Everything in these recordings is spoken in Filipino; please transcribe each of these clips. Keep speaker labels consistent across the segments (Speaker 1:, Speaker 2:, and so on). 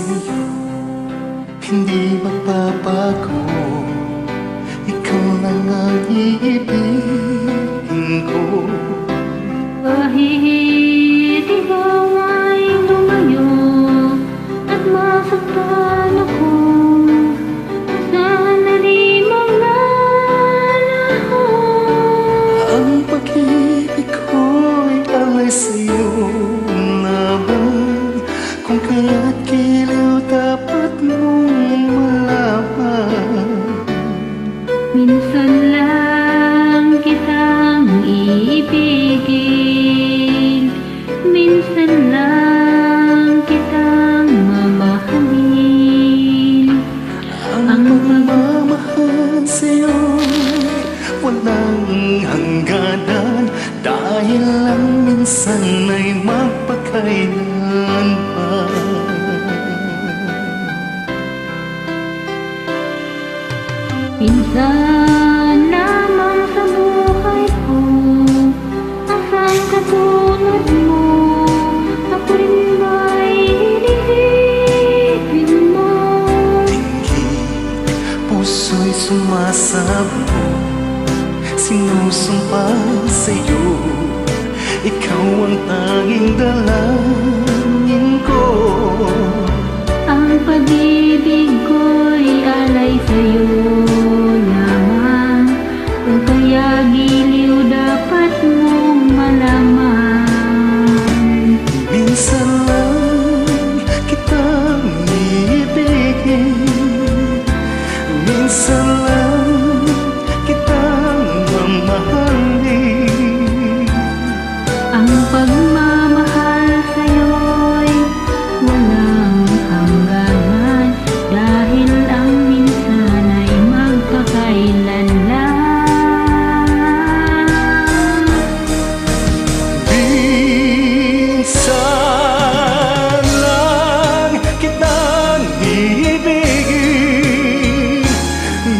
Speaker 1: sa'yo hindi magbabago. Ikaw lang ang iibigin ko.
Speaker 2: Kahit ikaw ay lumayo at masaktan ako, sana di maglalahad.
Speaker 1: Ang pag-ibig ko'y alay sa'yo naman, kung kaya't giliw dapat mong malaman.
Speaker 2: Minsan lang kitang iibigin, minsan lang kitang mamahalin.
Speaker 1: Ang pagmamahal sa'yo'y walang hangganan, dahil lang minsan ay magpakailan pa.
Speaker 2: Minsan lamang sa buhay ko, asang katulad mo, ako rin ba'y inisipin mo?
Speaker 1: Tingin, puso'y sumasabog, sinusumpa sa'yo, ikaw ang tanging dalangin ko.
Speaker 2: Ang pag-ibig ko'y alay sa'yo lamang, kung kaya giliw dapat mong malaman.
Speaker 1: Minsan lang kitang iibigin, minsan lang kitang mamahalin.
Speaker 2: Ang pagmamahal sa'yo'y walang hangganan, dahil ang minsan ay magpakailan lang.
Speaker 1: Minsan lang kitang iibigin,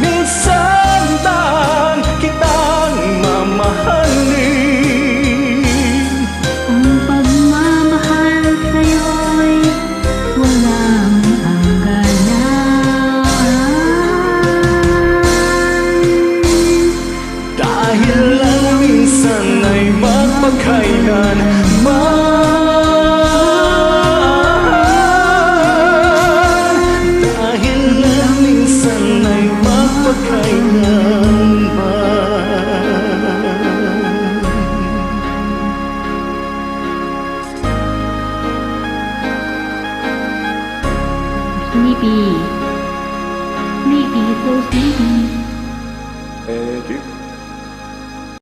Speaker 1: minsan lang kitang mamahalin.
Speaker 2: Ang pagmamahal sa'yo'y walang hangganan,
Speaker 1: Dahil lang minsan ay magpakailanman. Dahil lang minsan ay magpakailanman.
Speaker 2: Sleepy, sleepy, so sleepy.
Speaker 1: Thank you.